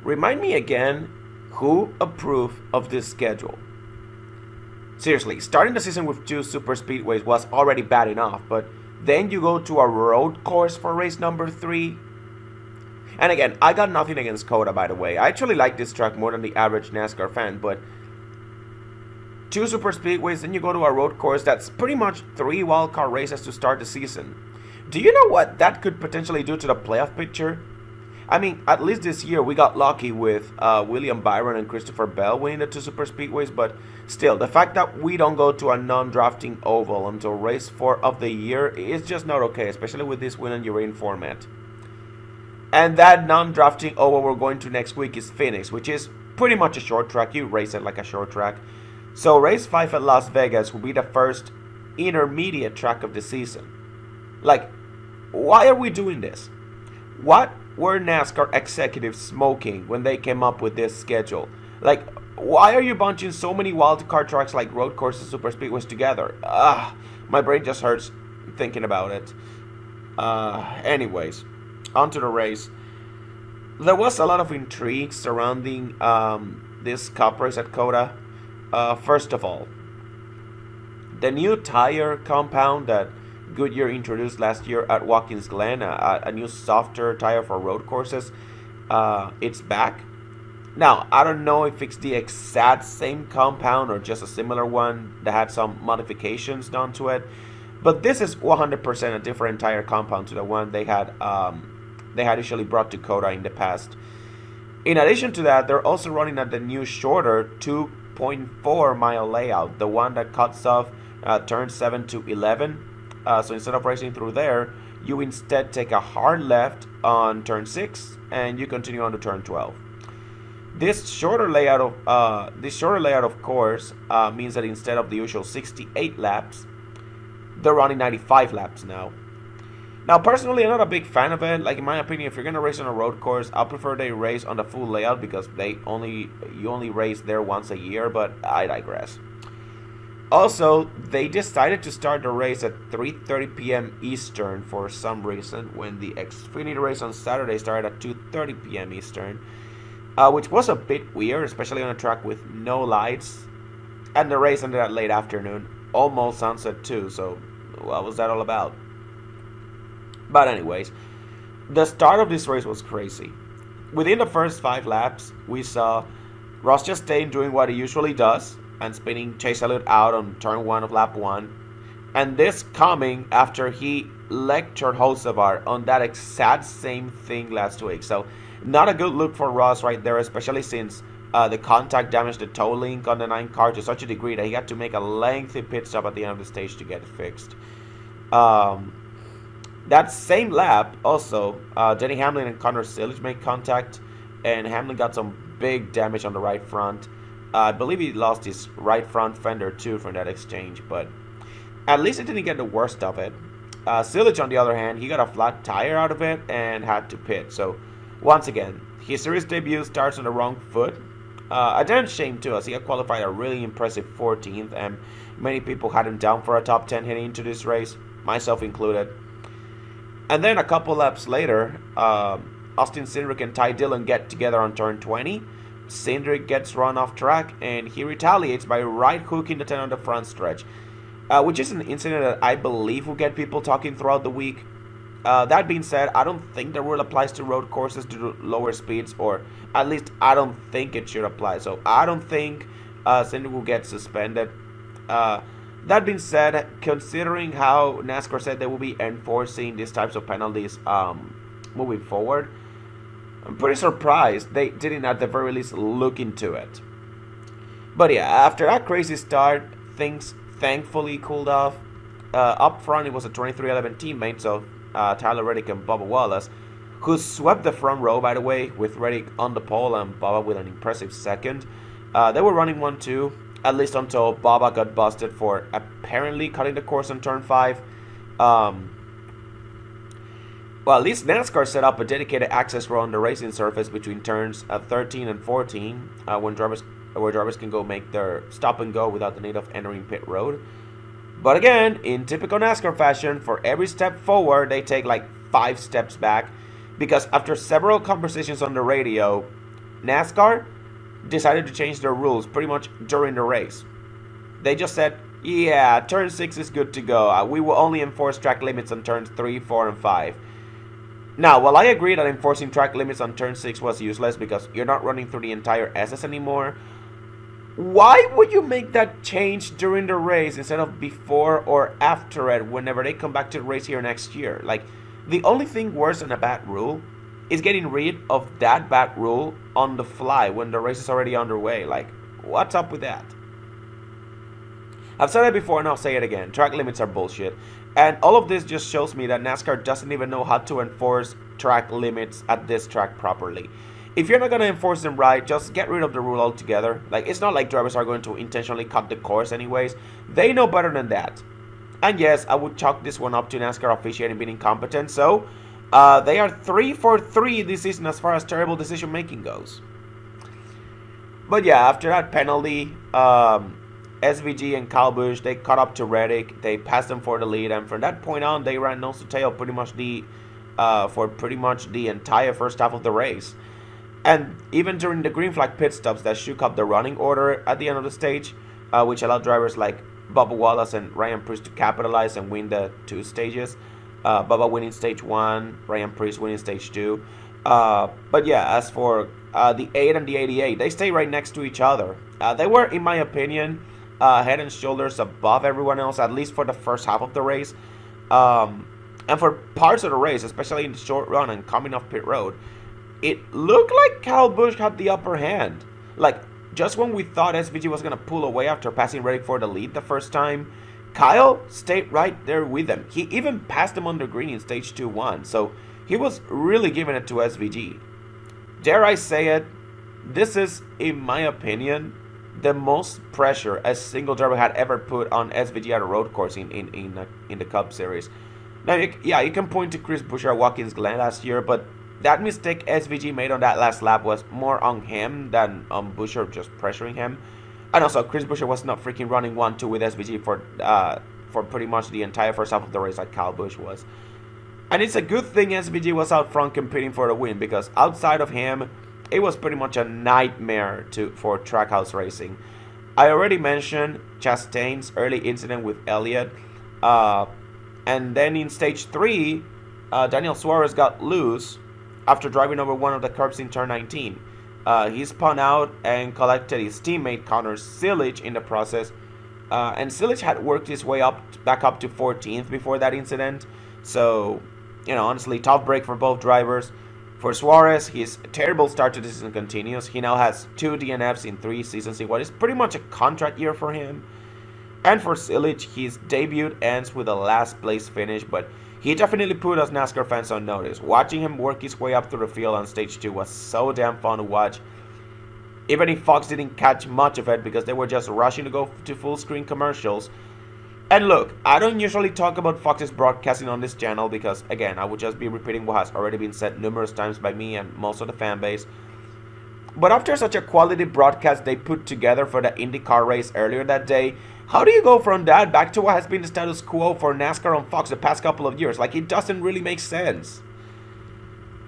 Remind me again, who approved of this schedule? Seriously, starting the season with two super speedways was already bad enough, but then you go to a road course for race number 3. And again, I got nothing against COTA, by the way. I actually like this track more than the average NASCAR fan, but two super speedways, then you go to a road course that's pretty much 3 wildcard races to start the season. Do you know what that could potentially do to the playoff picture? I mean, at least this year we got lucky with William Byron and Christopher Bell winning the two super speedways, but still, the fact that we don't go to a non-drafting oval until race 4 of the year is just not okay, especially with this win and your rain format. And that non-drafting oval we're going to next week is Phoenix, which is pretty much a short track. You race it like a short track. So race 5 at Las Vegas will be the first intermediate track of the season. Like, why are we doing this? What were NASCAR executives smoking when they came up with this schedule? Like, why are you bunching so many wildcard tracks like road courses, super speedways together? My brain just hurts thinking about it. Anyways, onto the race. There was a lot of intrigue surrounding this Cup race at COTA. First of all, the new tire compound that Goodyear introduced last year at Watkins Glen, a new softer tire for road courses, it's back. Now, I don't know if it's the exact same compound or just a similar one that had some modifications done to it, but this is 100% a different tire compound to the one they had initially brought to COTA in the past. In addition to that, they're also running at the new shorter 2.4 mile layout, the one that cuts off turn 7 to 11. So instead of racing through there, you instead take a hard left on turn 6 and you continue on to turn 12. This shorter layout of course means that instead of the usual 68 laps, they're running 95 laps now. Now, personally, I'm not a big fan of it. Like, in my opinion, if you're gonna race on a road course, I prefer they race on the full layout because you only race there once a year. But I digress. Also, they decided to start the race at 3:30 p.m. Eastern for some reason, when the Xfinity race on Saturday started at 2:30 p.m. Eastern, which was a bit weird, especially on a track with no lights. And the race ended at late afternoon, almost sunset too. So, what was that all about? But anyways, the start of this race was crazy. Within the first 5 laps, we saw Ross Chastain doing what he usually does and spinning Chase Elliott out on turn 1 of lap 1. And this coming after he lectured Hocevar on that exact same thing last week. So not a good look for Ross right there, especially since the contact damaged the toe link on the 9 car to such a degree that he had to make a lengthy pit stop at the end of the stage to get it fixed. That same lap, also, Denny Hamlin and Connor Silage made contact, and Hamlin got some big damage on the right front. I believe he lost his right front fender too from that exchange, but at least he didn't get the worst of it. Silage, on the other hand, he got a flat tire out of it and had to pit. So, once again, his series debut starts on the wrong foot. A damn shame too, as he had qualified a really impressive 14th, and many people had him down for a top 10 heading into this race, myself included. And then a couple laps later, Austin Cindric and Ty Dillon get together on turn 20. Cindric gets run off track, and he retaliates by right hooking the 10 on the front stretch, which is an incident that I believe will get people talking throughout the week. That being said, I don't think the rule applies to road courses due to lower speeds, or at least I don't think it should apply. So I don't think Cindric will get suspended. That being said, considering how NASCAR said they will be enforcing these types of penalties moving forward, I'm pretty surprised they didn't at the very least look into it. But yeah, after that crazy start, things thankfully cooled off. Up front, it was a 23-11 teammate, so Tyler Reddick and Bubba Wallace, who swept the front row, by the way, with Reddick on the pole and Bubba with an impressive second. They were running 1-2. At least until Bubba got busted for apparently cutting the course on turn 5. Well, at least NASCAR set up a dedicated access road on the racing surface between turns 13 and 14, where drivers can go make their stop and go without the need of entering pit road. But again, in typical NASCAR fashion, for every step forward, they take like 5 steps back, because after several conversations on the radio, NASCAR decided to change their rules pretty much during the race. They just said, yeah, turn 6 is good to go. We will only enforce track limits on turns 3, 4, and 5. Now, while I agree that enforcing track limits on turn 6 was useless because you're not running through the entire SS anymore, why would you make that change during the race instead of before or after it whenever they come back to the race here next year? Like, the only thing worse than a bad rule is getting rid of that bad rule on the fly when the race is already underway. Like, what's up with that? I've said it before and I'll say it again. Track limits are bullshit. And all of this just shows me that NASCAR doesn't even know how to enforce track limits at this track properly. If you're not going to enforce them right, just get rid of the rule altogether. Like, it's not like drivers are going to intentionally cut the course anyways. They know better than that. And yes, I would chalk this one up to NASCAR officiating being incompetent. So, they are 3 for 3 this season as far as terrible decision making goes. But yeah, after that penalty, SVG and Kyle Busch, they caught up to Reddick. They passed them for the lead, and from that point on, they ran nose to tail for pretty much the entire first half of the race. And even during the green flag pit stops that shook up the running order at the end of the stage, which allowed drivers like Bubba Wallace and Ryan Preece to capitalize and win the 2 stages. Bubba winning stage 1, Ryan Preece winning stage 2. But yeah, as for the 8 and the 88, they stay right next to each other. They were, in my opinion, head and shoulders above everyone else, at least for the first half of the race. And for parts of the race, especially in the short run and coming off pit road, it looked like Kyle Busch had the upper hand. Like, just when we thought SVG was going to pull away after passing Reddick for the lead the first time, Kyle stayed right there with him. He even passed him on the green in stage 2-1, so he was really giving it to SVG. Dare I say it, this is, in my opinion, the most pressure a single driver had ever put on SVG at a road course in the Cup Series. Now, you can point to Chris Buescher at Watkins Glen last year, but that mistake SVG made on that last lap was more on him than on Buescher just pressuring him. And also, Chris Buescher was not freaking running 1-2 with SVG for pretty much the entire first half of the race like Kyle Busch was. And it's a good thing SVG was out front competing for the win, because outside of him, it was pretty much a nightmare for Trackhouse racing. I already mentioned Chastain's early incident with Elliott. And then in stage 3, Daniel Suarez got loose after driving over one of the curbs in turn 19. He spun out and collected his teammate Connor Silich in the process. And Silich had worked his way back up to 14th before that incident. So, honestly, tough break for both drivers. For Suarez, his terrible start to the season continues. He now has 2 DNFs in 3 seasons in what is pretty much a contract year for him. And for Silich, his debut ends with a last place finish, but he definitely put us NASCAR fans on notice. Watching him work his way up through the field on stage 2 was so damn fun to watch. Even if Fox didn't catch much of it because they were just rushing to go to full screen commercials. And look, I don't usually talk about Fox's broadcasting on this channel because, again, I would just be repeating what has already been said numerous times by me and most of the fan base. But after such a quality broadcast they put together for the IndyCar race earlier that day, how do you go from that back to what has been the status quo for NASCAR on Fox the past couple of years? Like, it doesn't really make sense.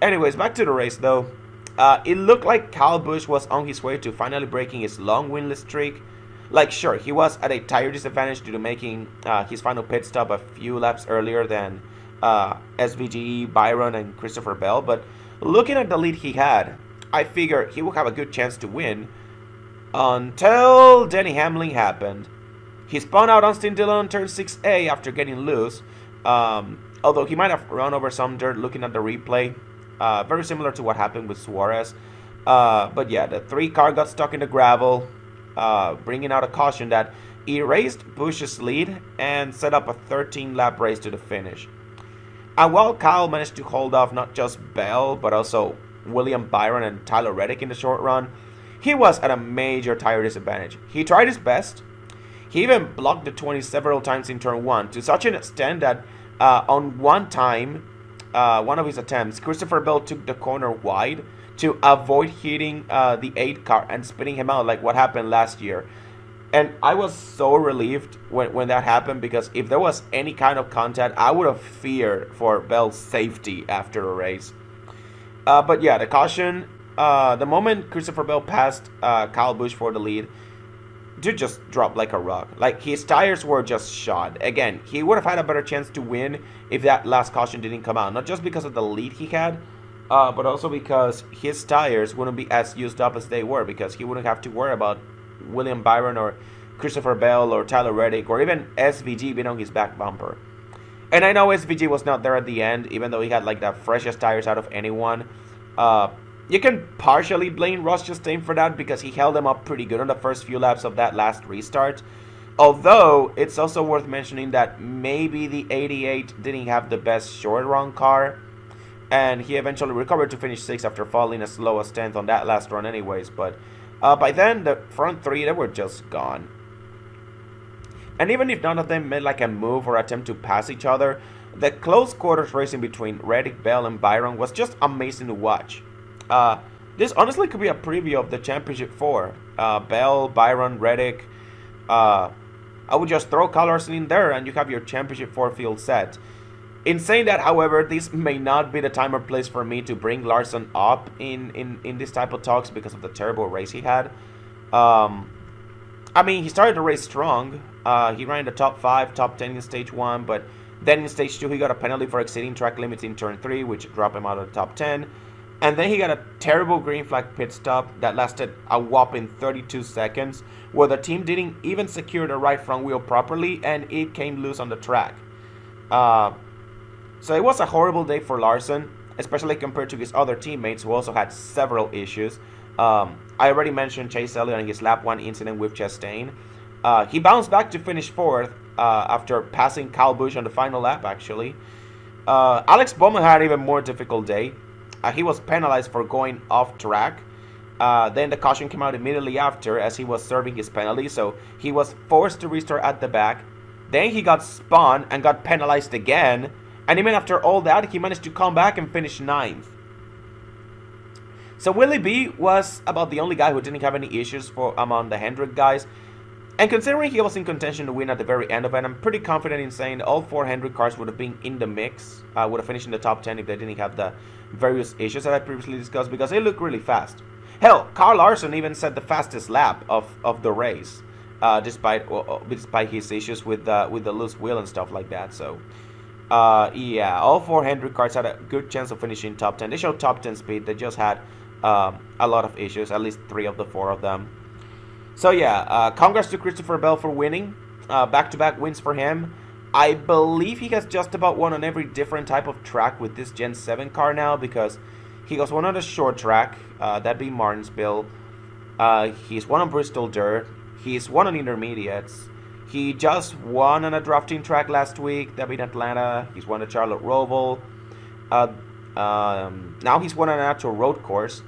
Anyways, back to the race though. It looked like Kyle Busch was on his way to finally breaking his long winless streak. Like, sure, he was at a tire disadvantage due to making his final pit stop a few laps earlier than SVG, Byron, and Christopher Bell. But looking at the lead he had, I figured he would have a good chance to win until Denny Hamlin happened. He spun out Austin Dillon on turn 6A after getting loose, although he might have run over some dirt looking at the replay. Very similar to what happened with Suarez. But yeah, the 3 car got stuck in the gravel, bringing out a caution that erased Busch's lead and set up a 13-lap race to the finish. And while Kyle managed to hold off not just Bell, but also William Byron and Tyler Reddick in the short run, he was at a major tire disadvantage. He tried his best. He even blocked the 20 several times in turn 1, to such an extent that on one time, one of his attempts, Christopher Bell took the corner wide to avoid hitting the 8 car and spinning him out like what happened last year. And I was so relieved when that happened, because if there was any kind of contact, I would have feared for Bell's safety after the race. But yeah, the caution the moment Christopher Bell passed Kyle Busch for the lead, dude just dropped like a rock. Like, his tires were just shot. Again, he would have had a better chance to win if that last caution didn't come out. Not just because of the lead he had, but also because his tires wouldn't be as used up as they were, because he wouldn't have to worry about William Byron or Christopher Bell or Tyler Reddick or even SVG being on his back bumper. And I know SVG was not there at the end, even though he had like the freshest tires out of anyone. You can partially blame Ross Chastain for that, because he held them up pretty good on the first few laps of that last restart. Although, it's also worth mentioning that maybe the 88 didn't have the best short run car, and he eventually recovered to finish 6th after falling as low as 10th on that last run anyways. But by then, the front three, they were just gone. And even if none of them made like a move or attempt to pass each other, the close quarters racing between Reddick, Bell, and Byron was just amazing to watch. This honestly could be a preview of the Championship 4. Bell, Byron, Reddick. I would just throw Kyle Larson in there and you have your Championship 4 field set. In saying that, however, this may not be the time or place for me to bring Larson up in this type of talks because of the terrible race he had. I mean, he started the race strong. He ran in the top 5, top 10 in stage 1, but then in stage 2 he got a penalty for exceeding track limits in turn 3, which dropped him out of the top 10. And then he got a terrible green flag pit stop that lasted a whopping 32 seconds, where the team didn't even secure the right front wheel properly, and it came loose on the track. So it was a horrible day for Larson, especially compared to his other teammates who also had several issues. I already mentioned Chase Elliott and his lap 1 incident with Chastain. He bounced back to finish 4th after passing Kyle Busch on the final lap, actually. Alex Bowman had an even more difficult day. He was penalized for going off track. Then the caution came out immediately after as he was serving his penalty, so he was forced to restart at the back. Then he got spun and got penalized again, and even after all that, he managed to come back and finish 9th. So Willie B was about the only guy who didn't have any issues among the Hendrick guys. And considering he was in contention to win at the very end of it, I'm pretty confident in saying all 4 Hendrick cars would have been in the mix, would have finished in the top 10 if they didn't have the various issues that I previously discussed, because they look really fast. Hell, Kyle Larson even set the fastest lap of the race, despite his issues with the loose wheel and stuff like that. So, yeah, all 4 Hendrick cars had a good chance of finishing top 10. They showed top 10 speed. They just had a lot of issues, at least 3 of the 4 of them. So yeah, congrats to Christopher Bell for winning. Back-to-back wins for him. I believe he has just about won on every different type of track with this Gen 7 car now, because he has won on a short track, that'd be Martinsville. He's won on Bristol Dirt. He's won on intermediates. He just won on a drafting track last week, that'd be in Atlanta. He's won the Charlotte Roval. Now he's won on an actual road course.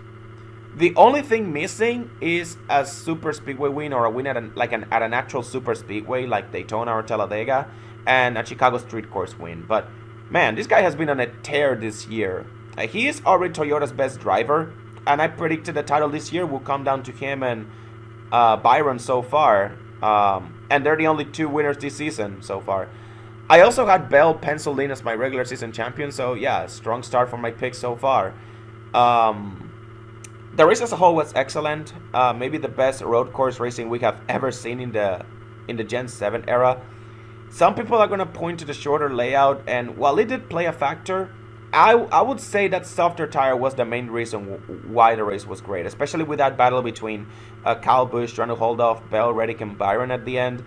The only thing missing is a super speedway win, or a win at an actual super speedway like Daytona or Talladega, and a Chicago street course win. But man, this guy has been on a tear this year. He is already Toyota's best driver, and I predicted the title this year will come down to him and Byron so far. And they're the only 2 winners this season so far. I also had Bell penciled in as my regular season champion, so yeah, strong start for my picks so far. The race as a whole was excellent. Maybe the best road course racing we have ever seen in the Gen 7 era. Some people are going to point to the shorter layout, and while it did play a factor, I would say that softer tire was the main reason why the race was great, especially with that battle between Kyle Busch trying to hold off Bell, Reddick, and Byron at the end.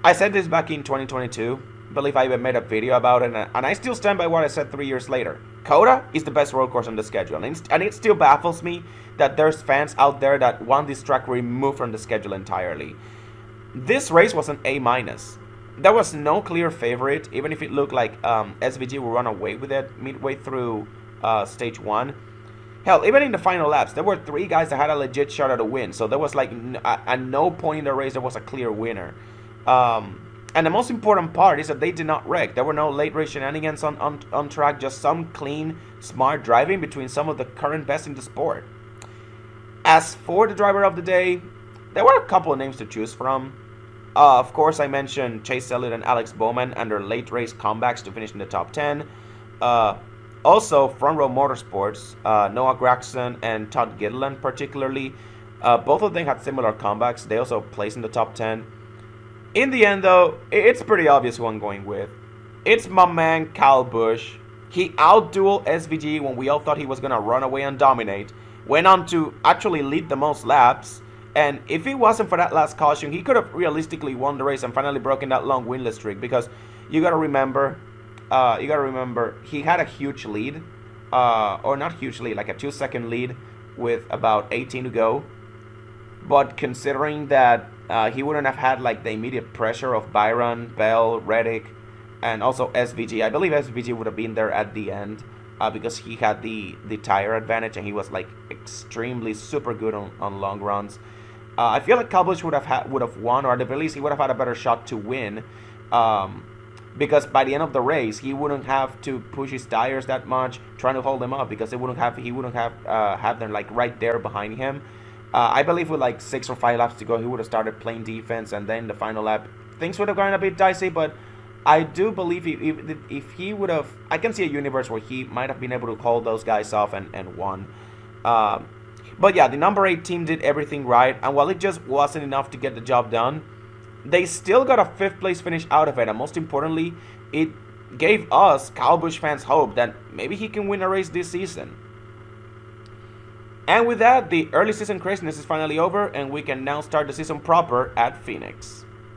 I said this back in 2022. I believe I even made a video about it, and I still stand by what I said 3 years later. COTA is the best road course on the schedule, and it still baffles me that there's fans out there that want this track removed from the schedule entirely. This race was an A-. There was no clear favorite, even if it looked like SVG will run away with it midway through stage 1. Hell, even in the final laps, there were 3 guys that had a legit shot at a win, so there was like at no point in the race there was a clear winner. And the most important part is that they did not wreck. There were no late race shenanigans on track, just some clean, smart driving between some of the current best in the sport. As for the driver of the day, there were a couple of names to choose from. Of course, I mentioned Chase Elliott and Alex Bowman and their late race comebacks to finish in the top 10. Also, Front Row Motorsports, Noah Gragson and Todd Gilliland particularly, both of them had similar comebacks. They also placed in the top 10. In the end, though, it's pretty obvious who I'm going with. It's my man, Kyle Busch. He outdueled SVG when we all thought he was going to run away and dominate. Went on to actually lead the most laps. And if it wasn't for that last caution, he could have realistically won the race and finally broken that long winless streak. Because you got to remember, he had a huge lead. Or not huge lead, like a 2-second lead with about 18 to go. But considering that he wouldn't have had like the immediate pressure of Byron, Bell, Reddick, and also SVG. I believe SVG would have been there at the end because he had the tire advantage and he was like extremely super good on long runs. I feel like Kyle Busch would have won, or at the very least he would have had a better shot to win, because by the end of the race he wouldn't have to push his tires that much trying to hold them up, because he wouldn't have them like right there behind him. I believe with like 6 or 5 laps to go, he would have started playing defense, and then the final lap things would have gone a bit dicey. But I do believe if he would have, I can see a universe where he might have been able to hold those guys off and won. But yeah, the number 8 team did everything right, and while it just wasn't enough to get the job done, they still got a 5th place finish out of it, and most importantly, it gave us Kyle Busch fans hope that maybe he can win a race this season. And with that, the early season craziness is finally over, and we can now start the season proper at Phoenix.